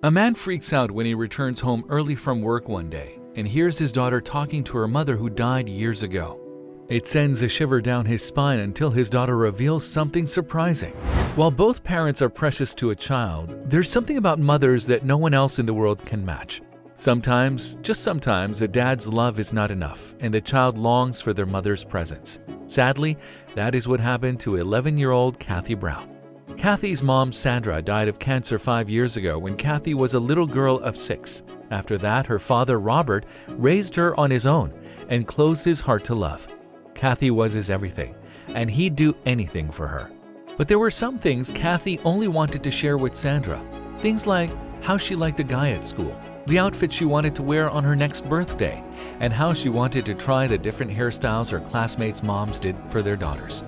A man freaks out when he returns home early from work one day and hears his daughter talking to her mother who died years ago. It sends a shiver down his spine until his daughter reveals something surprising. While both parents are precious to a child, there's something about mothers that no one else in the world can match. Sometimes, just sometimes, a dad's love is not enough and the child longs for their mother's presence. Sadly, that is what happened to 11-year-old Kathy Brown. Kathy's mom, Sandra, died of cancer 5 years ago when Kathy was a little girl of 6. After that, her father, Robert, raised her on his own and closed his heart to love. Kathy was his everything, and he'd do anything for her. But there were some things Kathy only wanted to share with Sandra. Things like how she liked a guy at school, the outfit she wanted to wear on her next birthday, and how she wanted to try the different hairstyles her classmates' moms did for their daughters.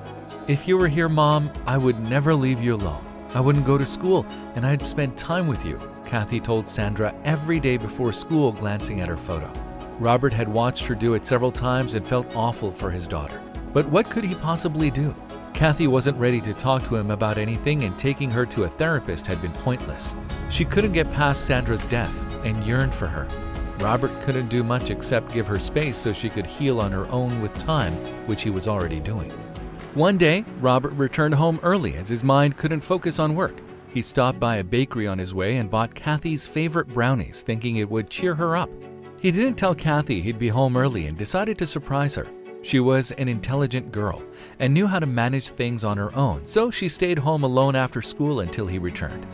"If you were here, Mom, I would never leave you alone. I wouldn't go to school, and I'd spend time with you," Kathy told Sandra every day before school, glancing at her photo. Robert had watched her do it several times and felt awful for his daughter. But what could he possibly do? Kathy wasn't ready to talk to him about anything, and taking her to a therapist had been pointless. She couldn't get past Sandra's death and yearned for her. Robert couldn't do much except give her space so she could heal on her own with time, which he was already doing. One day, Robert returned home early as his mind couldn't focus on work. He stopped by a bakery on his way and bought Kathy's favorite brownies, thinking it would cheer her up. He didn't tell Kathy he'd be home early and decided to surprise her. She was an intelligent girl and knew how to manage things on her own, so she stayed home alone after school until he returned.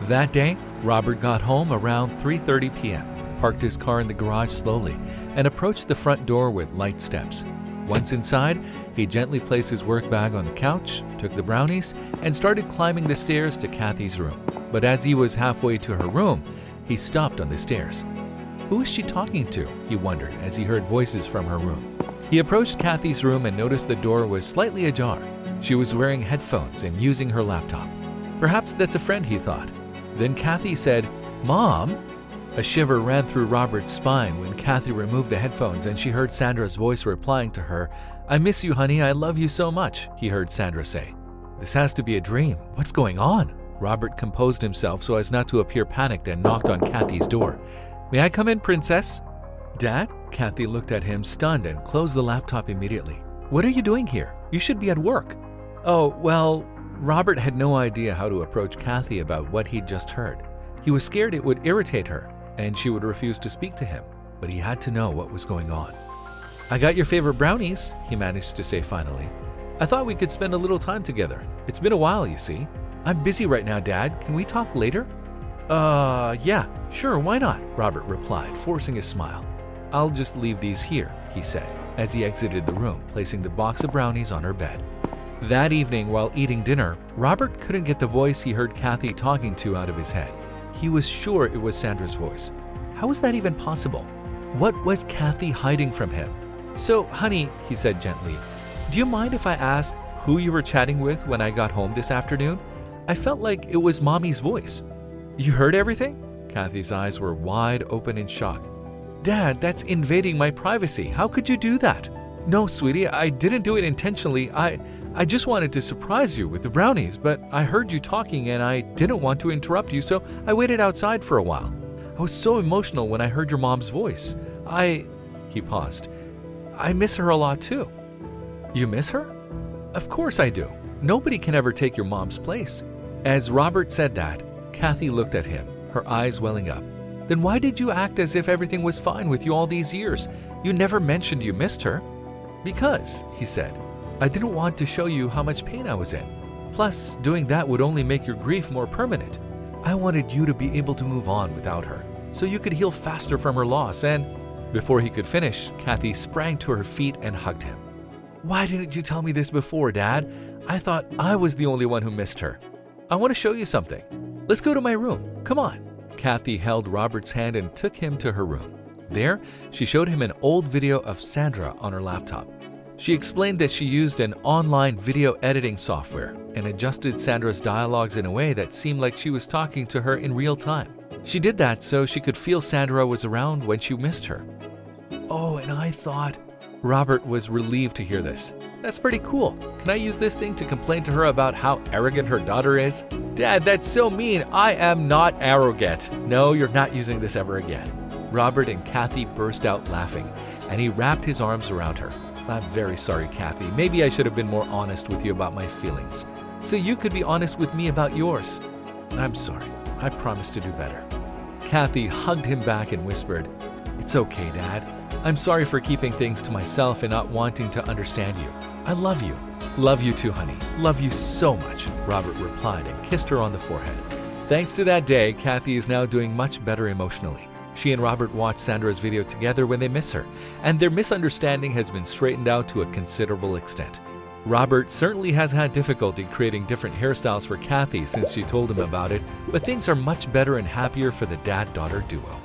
That day, Robert got home around 3:30 p.m., parked his car in the garage slowly, and approached the front door with light steps. Once inside, he gently placed his work bag on the couch, took the brownies, and started climbing the stairs to Kathy's room. But as he was halfway to her room, he stopped on the stairs. Who is she talking to? He wondered as he heard voices from her room. He approached Kathy's room and noticed the door was slightly ajar. She was wearing headphones and using her laptop. Perhaps that's a friend, he thought. Then Kathy said, "Mom?" A shiver ran through Robert's spine when Kathy removed the headphones and she heard Sandra's voice replying to her. "I miss you, honey. I love you so much," he heard Sandra say. "This has to be a dream. What's going on?" Robert composed himself so as not to appear panicked and knocked on Kathy's door. "May I come in, princess?" "Dad?" Kathy looked at him stunned and closed the laptop immediately. "What are you doing here? You should be at work." "Oh, well," Robert had no idea how to approach Kathy about what he'd just heard. He was scared it would irritate her and she would refuse to speak to him, but he had to know what was going on. "I got your favorite brownies," he managed to say finally. "I thought we could spend a little time together. It's been a while, you see. I'm busy right now, Dad. Can we talk later?" Yeah, sure, why not?" Robert replied, forcing a smile. "I'll just leave these here," he said, as he exited the room, placing the box of brownies on her bed. That evening, while eating dinner, Robert couldn't get the voice he heard Kathy talking to out of his head. He was sure it was Sandra's voice. How was that even possible? What was Kathy hiding from him? "So, honey," he said gently, "do you mind if I ask who you were chatting with when I got home this afternoon? I felt like it was Mommy's voice." "You heard everything?" Kathy's eyes were wide open in shock. "Dad, that's invading my privacy. How could you do that?" "No, sweetie, I didn't do it intentionally. I just wanted to surprise you with the brownies, but I heard you talking and I didn't want to interrupt you, so I waited outside for a while. I was so emotional when I heard your mom's voice. He paused. "I miss her a lot too." "You miss her?" "Of course I do. Nobody can ever take your mom's place." As Robert said that, Kathy looked at him, her eyes welling up. "Then why did you act as if everything was fine with you all these years? You never mentioned you missed her." "Because," he said, "I didn't want to show you how much pain I was in. Plus, doing that would only make your grief more permanent. I wanted you to be able to move on without her, so you could heal faster from her loss." And before he could finish, Kathy sprang to her feet and hugged him. "Why didn't you tell me this before, Dad? I thought I was the only one who missed her. I want to show you something. Let's go to my room. Come on." Kathy held Robert's hand and took him to her room. There, she showed him an old video of Sandra on her laptop. She explained that she used an online video editing software and adjusted Sandra's dialogues in a way that seemed like she was talking to her in real time. She did that so she could feel Sandra was around when she missed her. "Oh, and I thought," Robert was relieved to hear this. That's pretty cool. Can I use this thing to complain to her about how arrogant her daughter is? Dad, that's so mean. I am not arrogant. No, you're not using this ever again. Robert and Kathy burst out laughing, and he wrapped his arms around her. I'm very sorry, Kathy. Maybe I should have been more honest with you about my feelings, so you could be honest with me about yours. I'm sorry. I promise to do better. Kathy hugged him back and whispered, It's okay, Dad. I'm sorry for keeping things to myself and not wanting to understand you. I love you. Love you too, honey. Love you so much, Robert replied and kissed her on the forehead. Thanks to that day, Kathy is now doing much better emotionally. She and Robert watched Sandra's video together when they miss her, and their misunderstanding has been straightened out to a considerable extent. Robert certainly has had difficulty creating different hairstyles for Kathy since she told him about it, but things are much better and happier for the dad-daughter duo.